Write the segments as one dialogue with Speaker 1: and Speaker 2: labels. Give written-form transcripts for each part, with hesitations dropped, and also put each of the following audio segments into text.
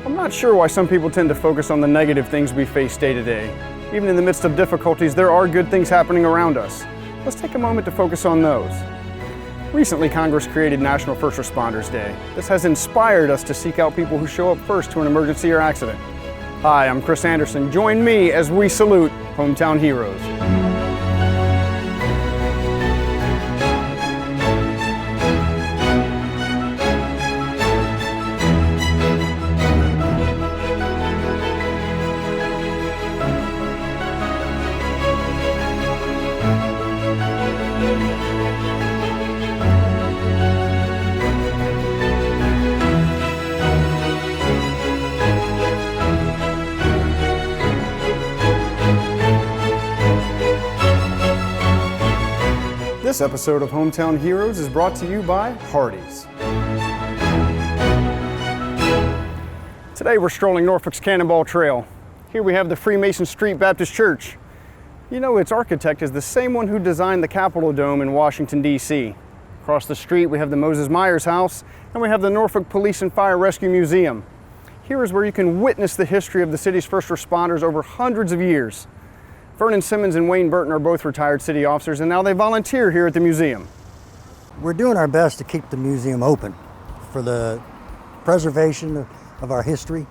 Speaker 1: I'm not sure why some people tend to focus on the negative things we face day to day. Even in the midst of difficulties, there are good things happening around us. Let's take a moment to focus on those. Recently, Congress created National First Responders Day. This has inspired us to seek out people who show up first to an emergency or accident. Hi, I'm Chris Anderson. Join me as we salute hometown heroes. This episode of Hometown Heroes is brought to you by Hardee's. Today we're strolling Norfolk's Cannonball Trail. Here we have the Freemason Street Baptist Church. You know, its architect is the same one who designed the Capitol Dome in Washington, D.C. Across the street we have the Moses Myers House, and we have the Norfolk Police and Fire Rescue Museum. Here is where you can witness the history of the city's first responders over hundreds of years. Vernon Simmons and Wayne Burton are both retired city officers, and now they volunteer here at the museum.
Speaker 2: We're doing our best to keep the museum open for the preservation of our history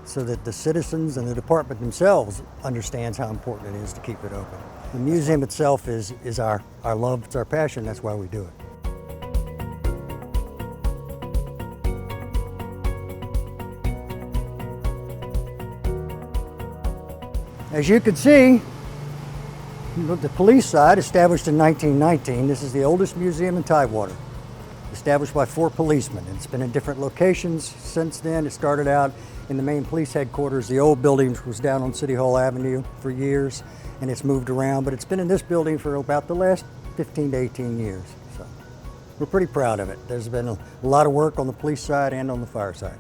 Speaker 2: so that the citizens and the department themselves understands how important it is to keep it open. The museum itself is our love, it's our passion, that's why we do it. As you can see, the police side, established in 1919, this is the oldest museum in Tidewater, established by 4 policemen. It's been in different locations since then. It started out in the main police headquarters. The old building was down on City Hall Avenue for years, and it's moved around, but it's been in this building for about the last 15 to 18 years. So we're pretty proud of it. There's been a lot of work on the police side and on the fire side.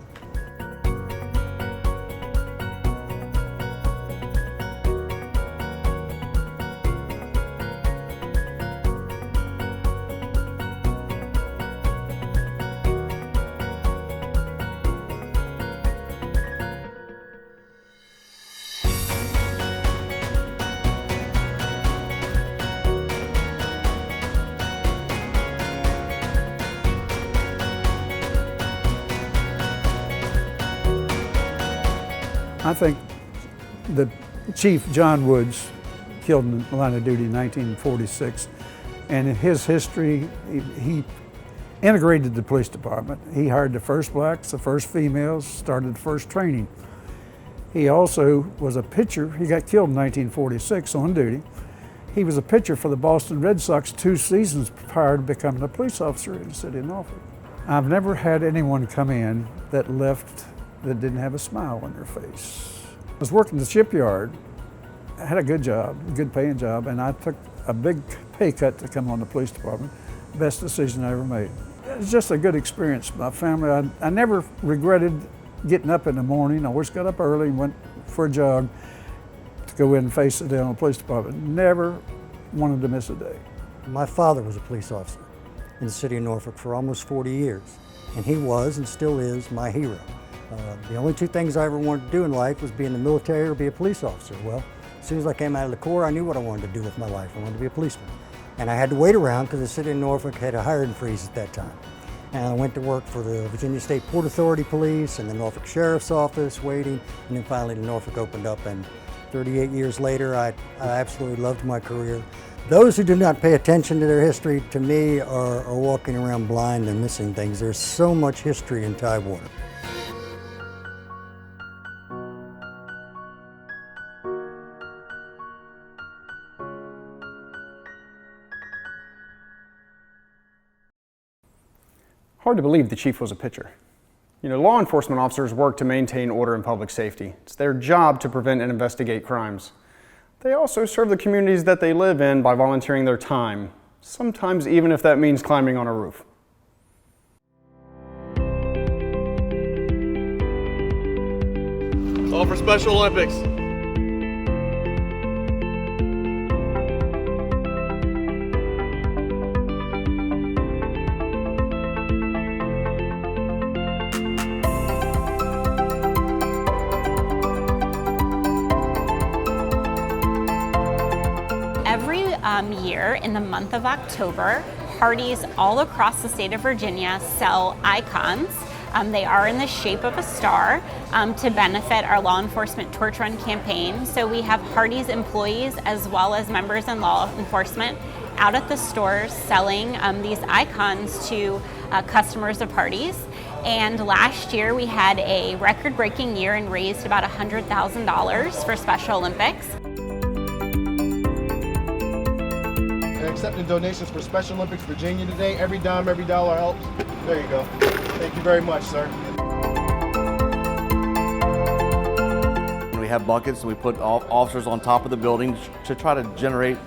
Speaker 3: I think the Chief John Woods, killed in the line of duty in 1946, and in his history, he integrated the police department. He hired the first blacks, the first females, started the first training. He also was a pitcher. He got killed in 1946 on duty. He was a pitcher for the Boston Red Sox 2 seasons prior to becoming a police officer in the city of Norfolk. I've never had anyone come in that left that didn't have a smile on their face. I was working the shipyard. I had a good job, a good paying job, and I took a big pay cut to come on the police department. Best decision I ever made. It was just a good experience. My family, I never regretted getting up in the morning. I always got up early and went for a jog to go in and face the day on the police department. Never wanted to miss a day.
Speaker 2: My father was a police officer in the city of Norfolk for almost 40 years, and he was and still is my hero. The only 2 things I ever wanted to do in life was be in the military or be a police officer. Well, as soon as I came out of the Corps, I knew what I wanted to do with my life. I wanted to be a policeman. And I had to wait around because the city of Norfolk had a hiring freeze at that time. And I went to work for the Virginia State Port Authority Police and the Norfolk Sheriff's Office, waiting, and then finally the Norfolk opened up, and 38 years later, I absolutely loved my career. Those who do not pay attention to their history, to me, are walking around blind and missing things. There's so much history in Tidewater.
Speaker 1: Hard to believe the chief was a pitcher. You know, law enforcement officers work to maintain order and public safety. It's their job to prevent and investigate crimes. They also serve the communities that they live in by volunteering their time, sometimes even if that means climbing on a roof.
Speaker 4: All for Special Olympics. year in the month of October, Hardee's all across the state of Virginia sell icons. They are in the shape of a star to benefit our law enforcement torch run campaign. So we have Hardee's employees as well as members in law enforcement out at the stores selling these icons to customers of Hardee's. And last year we had a record-breaking year and raised about $100,000 for Special Olympics.
Speaker 5: And accepting donations for Special Olympics Virginia today. Every dime, every dollar helps. There you go. Thank you very much, sir.
Speaker 6: We have buckets and we put officers on top of the building to try to generate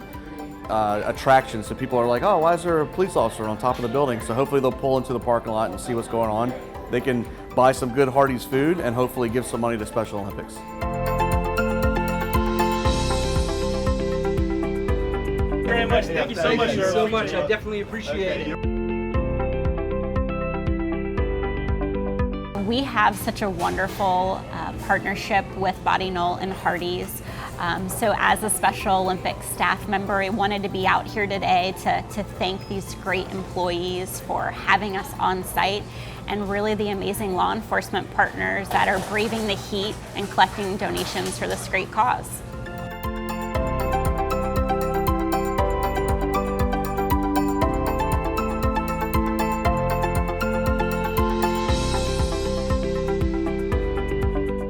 Speaker 6: attraction. So people are like, oh, why is there a police officer on top of the building? So hopefully they'll pull into the parking lot and see what's going on. They can buy some good Hardee's food and hopefully give some money to Special Olympics.
Speaker 7: Very much. Thank you so much, sir. So much. I definitely appreciate it.
Speaker 4: We have such a wonderful partnership with Body Knoll and Hardee's. So as a Special Olympics staff member, I wanted to be out here today to thank these great employees for having us on site and really the amazing law enforcement partners that are braving the heat and collecting donations for this great cause.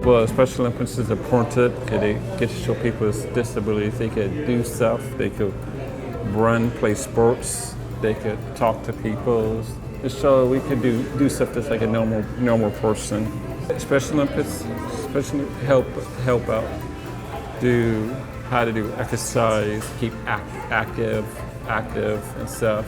Speaker 8: Well, Special Olympics is important because they get to show people with disabilities they could do stuff, they could run, play sports, they could talk to people. Just so we could do stuff that's like a normal person. Special Olympics especially help out do how to do exercise, keep active and stuff.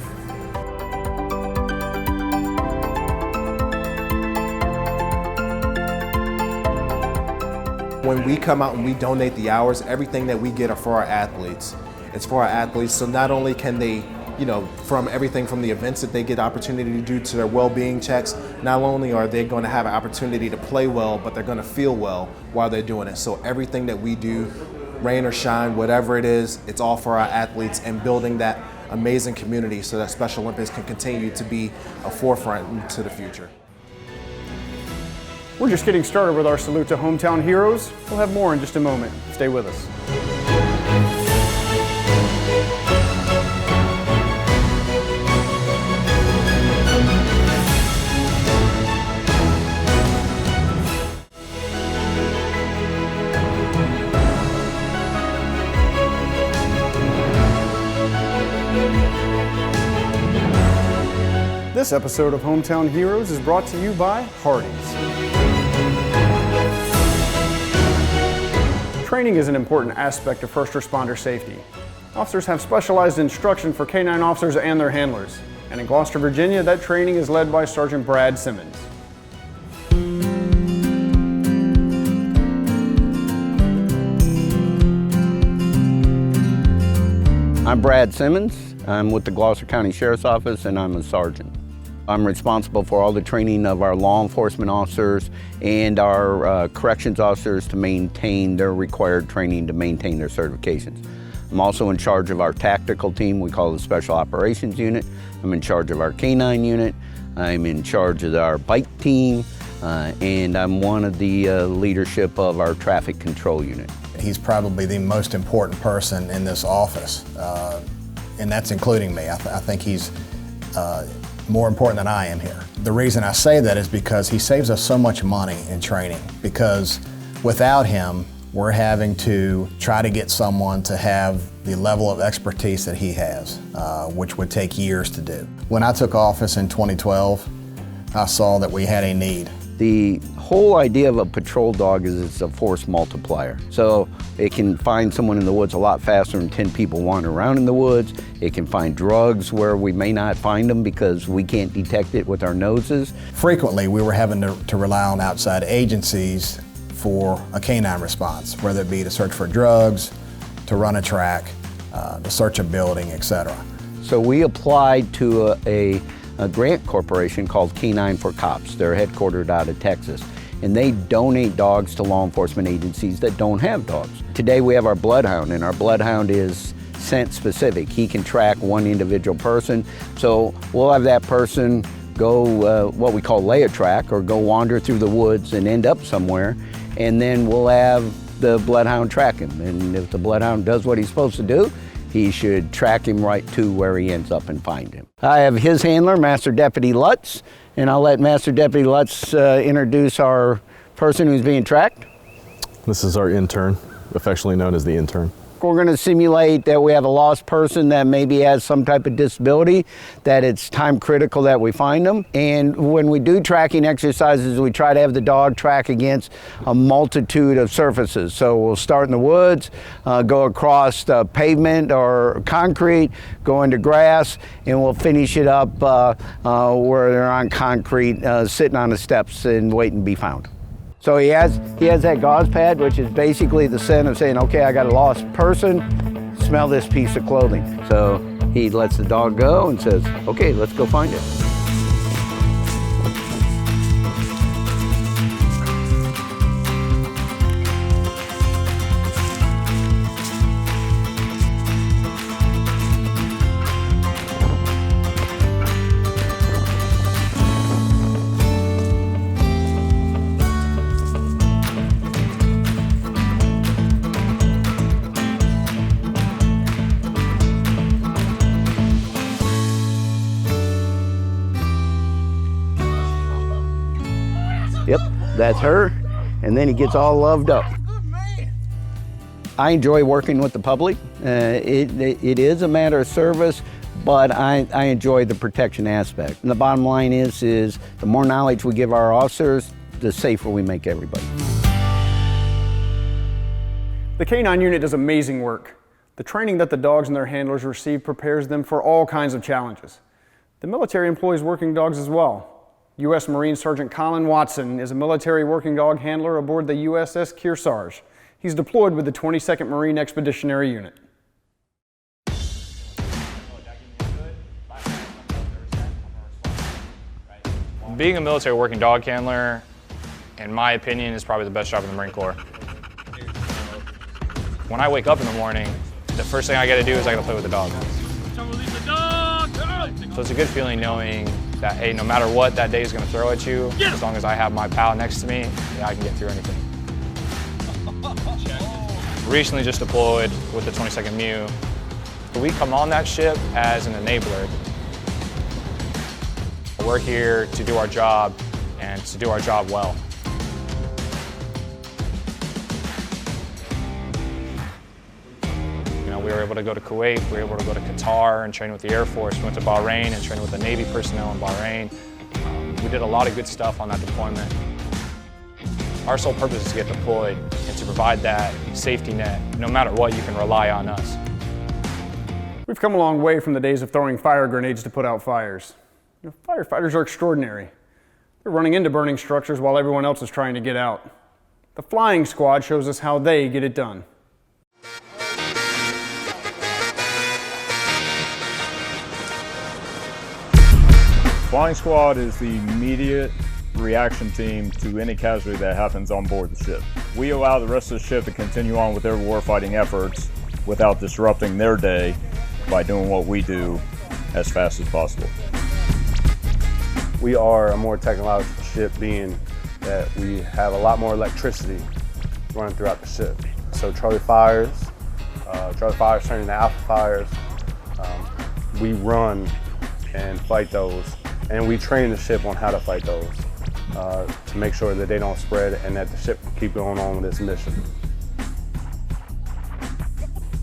Speaker 5: When we come out and we donate the hours, everything that we get are for our athletes. It's for our athletes, so not only can they, from everything from the events that they get opportunity to do to their well-being checks, not only are they going to have an opportunity to play well, but they're going to feel well while they're doing it. So everything that we do, rain or shine, whatever it is, it's all for our athletes and building that amazing community so that Special Olympics can continue to be a forefront into the future.
Speaker 1: We're just getting started with our salute to hometown heroes. We'll have more in just a moment. Stay with us. This episode of Hometown Heroes is brought to you by Hardee's. Training is an important aspect of first responder safety. Officers have specialized instruction for K-9 officers and their handlers. And in Gloucester, Virginia, that training is led by Sergeant Brad Simmons.
Speaker 9: I'm Brad Simmons. I'm with the Gloucester County Sheriff's Office and I'm a sergeant. I'm responsible for all the training of our law enforcement officers and our corrections officers to maintain their required training to maintain their certifications. I'm also in charge of our tactical team we call the Special Operations Unit. I'm in charge of our K-9 unit. I'm in charge of our bike team and I'm one of the leadership of our traffic control unit.
Speaker 10: He's probably the most important person in this office and that's including me. I think he's more important than I am here. The reason I say that is because he saves us so much money in training, because without him, we're having to try to get someone to have the level of expertise that he has, which would take years to do. When I took office in 2012, I saw that we had a need.
Speaker 9: The whole idea of a patrol dog is it's a force multiplier. So it can find someone in the woods a lot faster than 10 people wandering around in the woods. It can find drugs where we may not find them because we can't detect it with our noses.
Speaker 10: Frequently, we were having to rely on outside agencies for a canine response, whether it be to search for drugs, to run a track, to search a building, etc.
Speaker 9: So we applied to a grant corporation called K9 for Cops. They're headquartered out of Texas. And they donate dogs to law enforcement agencies that don't have dogs. Today we have our Bloodhound, and our Bloodhound is scent specific. He can track one individual person. So we'll have that person go what we call lay a track, or go wander through the woods and end up somewhere. And then we'll have the bloodhound track him. And if the bloodhound does what he's supposed to do, he should track him right to where he ends up and find him. I have his handler, Master Deputy Lutz, and I'll let Master Deputy Lutz introduce our person who's being tracked.
Speaker 11: This is our intern, affectionately known as the intern.
Speaker 9: We're going to simulate that we have a lost person that maybe has some type of disability, that it's time critical that we find them. And when we do tracking exercises, we try to have the dog track against a multitude of surfaces. So we'll start in the woods, go across the pavement or concrete, go into grass, and we'll finish it up where they're on concrete, sitting on the steps and waiting to be found. So he has that gauze pad, which is basically the scent of saying, okay, I got a lost person, smell this piece of clothing. So he lets the dog go and says, okay, let's go find it. Yep, that's her, and then he gets all loved up. I enjoy working with the public. It is a matter of service, but I enjoy the protection aspect. And the bottom line is the more knowledge we give our officers, the safer we make everybody.
Speaker 1: The K-9 unit does amazing work. The training that the dogs and their handlers receive prepares them for all kinds of challenges. The military employs working dogs as well. U.S. Marine Sergeant Colin Watson is a military working dog handler aboard the USS Kearsarge. He's deployed with the 22nd Marine Expeditionary Unit.
Speaker 12: Being a military working dog handler, in my opinion, is probably the best job in the Marine Corps. When I wake up in the morning, the first thing I gotta do is I gotta play with the dog. So it's a good feeling knowing that, hey, no matter what that day is gonna throw at you, as long as I have my pal next to me, yeah, I can get through anything. Recently just deployed with the 22nd MEU. We come on that ship as an enabler. We're here to do our job and to do our job well. We were able to go to Kuwait, we were able to go to Qatar and train with the Air Force. We went to Bahrain and trained with the Navy personnel in Bahrain. We did a lot of good stuff on that deployment. Our sole purpose is to get deployed and to provide that safety net. No matter what, you can rely on us.
Speaker 1: We've come a long way from the days of throwing fire grenades to put out fires. Firefighters are extraordinary. They're running into burning structures while everyone else is trying to get out. The flying squad shows us how they get it done.
Speaker 13: Flying squad is the immediate reaction team to any casualty that happens on board the ship. We allow the rest of the ship to continue on with their warfighting efforts without disrupting their day by doing what we do as fast as possible.
Speaker 14: We are a more technological ship, being that we have a lot more electricity running throughout the ship. So Charlie fires turning to Alpha fires. We run and fight those. And we train the ship on how to fight those to make sure that they don't spread and that the ship can keep going on with its mission.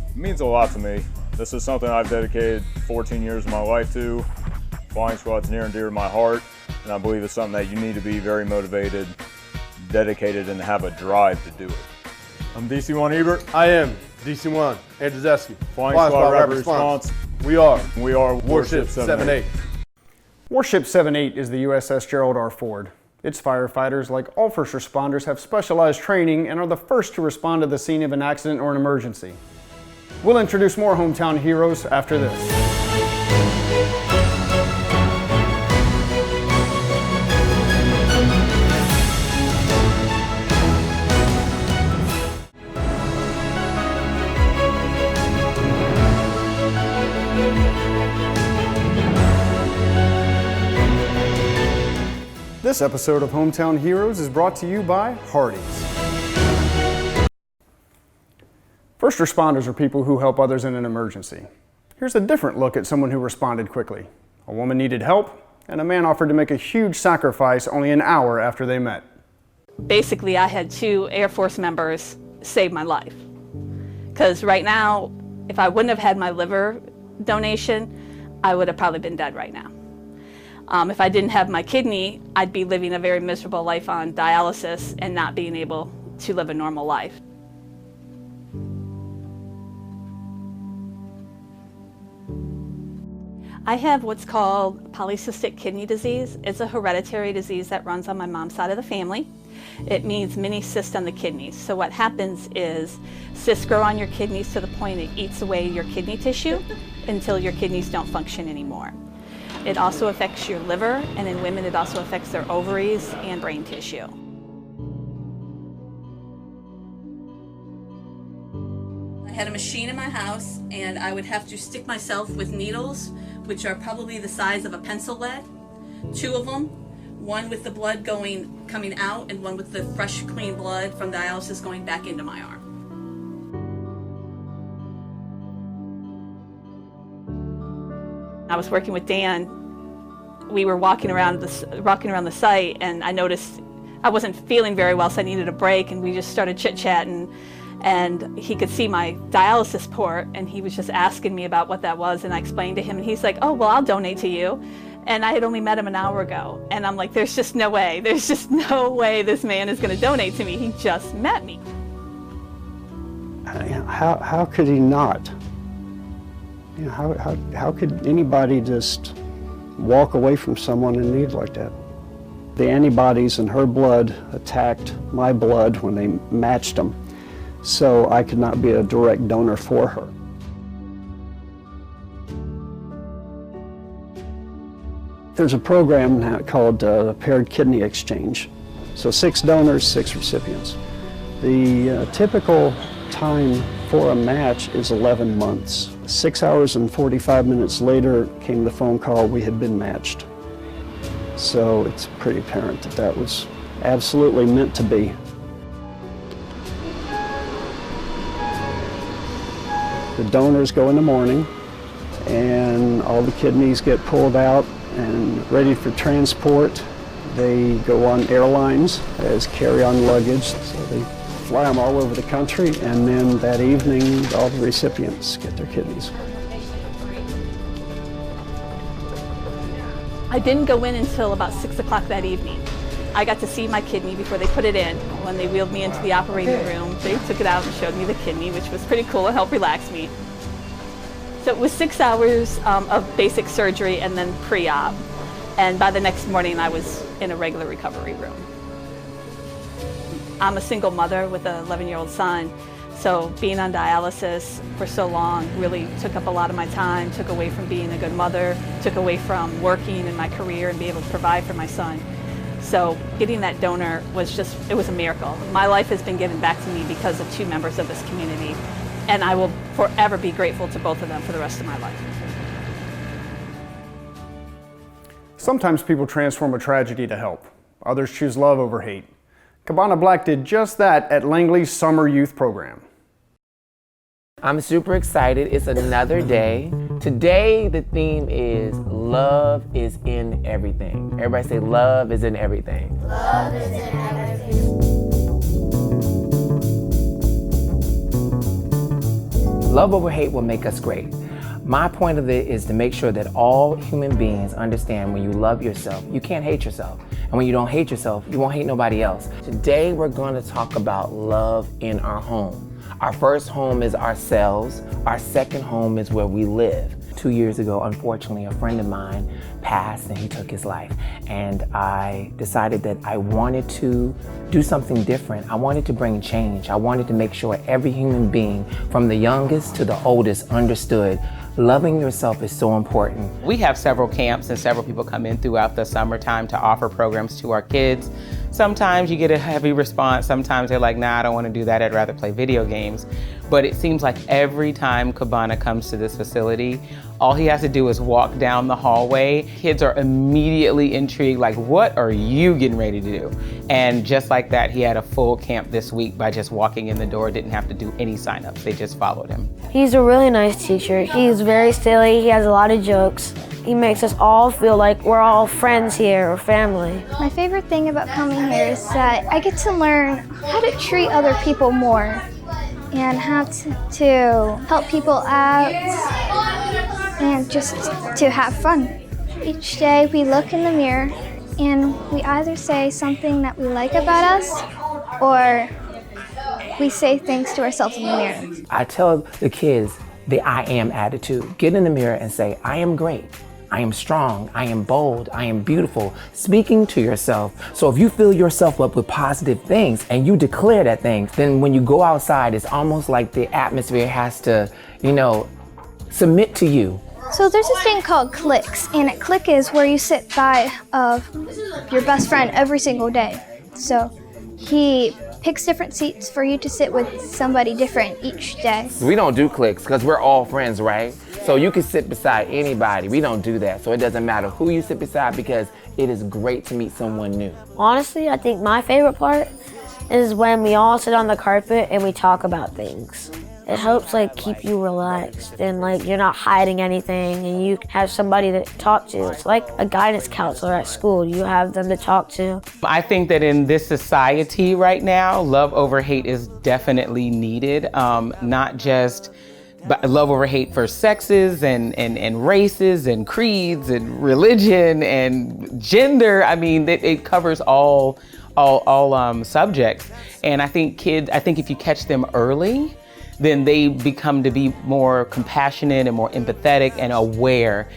Speaker 13: It means a lot to me. This is something I've dedicated 14 years of my life to. Flying squad's near and dear to my heart, and I believe it's something that you need to be very motivated, dedicated, and have a drive to do it. I'm DC-1 Ebert.
Speaker 14: I am DC-1 Andrzejewski.
Speaker 13: Flying Squad Rapid Response.
Speaker 14: We are
Speaker 13: Warship 7-8.
Speaker 1: Warship 7-8 is the USS Gerald R. Ford. Its firefighters, like all first responders, have specialized training and are the first to respond to the scene of an accident or an emergency. We'll introduce more hometown heroes after this. This episode of Hometown Heroes is brought to you by Hardee's. First responders are people who help others in an emergency. Here's a different look at someone who responded quickly. A woman needed help, and a man offered to make a huge sacrifice only an hour after they met.
Speaker 15: Basically, I had 2 Air Force members save my life. Because right now, if I wouldn't have had my liver donation, I would have probably been dead right now. If I didn't have my kidney, I'd be living a very miserable life on dialysis and not being able to live a normal life. I have what's called polycystic kidney disease. It's a hereditary disease that runs on my mom's side of the family. It means mini cysts on the kidneys. So what happens is cysts grow on your kidneys to the point it eats away your kidney tissue until your kidneys don't function anymore. It also affects your liver, and in women it also affects their ovaries and brain tissue. I had a machine in my house, and I would have to stick myself with needles, which are probably the size of a pencil lead, 2 of them, one with the blood coming out and one with the fresh, clean blood from dialysis going back into my arm. I was working with Dan. We were walking around the site, and I noticed I wasn't feeling very well, so I needed a break, and we just started chit-chatting, and he could see my dialysis port, and he was just asking me about what that was, and I explained to him, and he's like, "Oh, well, I'll donate to you." And I had only met him an hour ago, and I'm like, there's just no way this man is going to donate to me. He just met me.
Speaker 16: How could he not? You know, how could anybody just walk away from someone in need like that? The antibodies in her blood attacked my blood when they matched them, so I could not be a direct donor for her. There's a program now called Paired Kidney Exchange. So 6 donors, 6 recipients. The typical time for a match is 11 months. 6 hours and 45 minutes later came the phone call, we had been matched. So it's pretty apparent that that was absolutely meant to be. The donors go in the morning, and all the kidneys get pulled out and ready for transport. They go on airlines as carry-on luggage, so they fly them all over the country, and then that evening all the recipients get their kidneys.
Speaker 15: I didn't go in until about 6 o'clock that evening. I got to see my kidney before they put it in. When they wheeled me into the operating room, they took it out and showed me the kidney, which was pretty cool and helped relax me. So it was 6 hours of basic surgery and then pre-op. And by the next morning, I was in a regular recovery room. I'm a single mother with an 11-year-old son, so being on dialysis for so long really took up a lot of my time, took away from being a good mother, took away from working in my career and being able to provide for my son. So getting that donor was it was a miracle. My life has been given back to me because of 2 members of this community, and I will forever be grateful to both of them for the rest of my life.
Speaker 1: Sometimes people transform a tragedy to help. Others choose love over hate. Cabana Black did just that at Langley's Summer Youth Program.
Speaker 17: I'm super excited. It's another day. Today, the theme is love is in everything. Everybody say love is in everything.
Speaker 18: Love is in everything.
Speaker 17: Love over hate will make us great. My point of it is to make sure that all human beings understand when you love yourself, you can't hate yourself. And when you don't hate yourself, you won't hate nobody else. Today, we're going to talk about love in our home. Our first home is ourselves. Our second home is where we live. 2 years ago, unfortunately, a friend of mine passed and he took his life. And I decided that I wanted to do something different. I wanted to bring change. I wanted to make sure every human being, from the youngest to the oldest, understood loving yourself is so important.
Speaker 19: We have several camps and several people come in throughout the summertime to offer programs to our kids. Sometimes you get a heavy response. Sometimes they're like, nah, I don't want to do that. I'd rather play video games. But it seems like every time Cabana comes to this facility, All he has to do is walk down the hallway. Kids are immediately intrigued, like, what are you getting ready to do? And just like that, he had a full camp this week by just walking in the door, didn't have to do any sign-ups. They just followed him.
Speaker 20: He's a really nice teacher. He's very silly. He has a lot of jokes. He makes us all feel like we're all friends here or family.
Speaker 21: My favorite thing about coming here is that I get to learn how to treat other people more and how to help people out and just to have fun. Each day we look in the mirror and we either say something that we like about us or we say things to ourselves in the mirror.
Speaker 17: I tell the kids the I am attitude. Get in the mirror and say, I am great. I am strong, I am bold, I am beautiful, speaking to yourself. So if you fill yourself up with positive things and you declare that thing, then when you go outside, it's almost like the atmosphere has to, submit to you.
Speaker 21: So there's this thing called cliques, and a clique is where you sit by your best friend every single day. So he picks different seats for you to sit with somebody different each day.
Speaker 17: We don't do cliques because we're all friends, right? So you can sit beside anybody. We don't do that. So it doesn't matter who you sit beside because it is great to meet someone new.
Speaker 20: Honestly, I think my favorite part is when we all sit on the carpet and we talk about things. It helps keep you relaxed and you're not hiding anything and you have somebody to talk to. It's like a guidance counselor at school. You have them to talk to.
Speaker 19: I think that in this society right now, love over hate is definitely needed. Not just love over hate for sexes and races and creeds and religion and gender. I mean, it covers all subjects. And I think if you catch them early, then they become to be more compassionate and more empathetic and aware.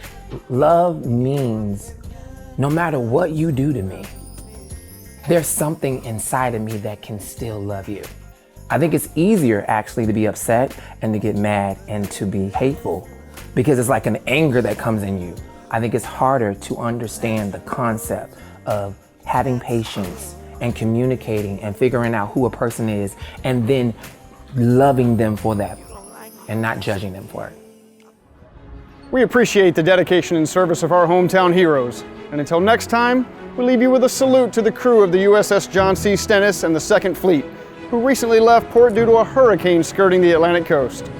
Speaker 17: Love means no matter what you do to me, there's something inside of me that can still love you. I think it's easier actually to be upset and to get mad and to be hateful because it's like an anger that comes in you. I think it's harder to understand the concept of having patience and communicating and figuring out who a person is and then loving them for that and not judging them for it.
Speaker 1: We appreciate the dedication and service of our hometown heroes. And until next time, we leave you with a salute to the crew of the USS John C. Stennis and the 2nd Fleet, who recently left port due to a hurricane skirting the Atlantic coast.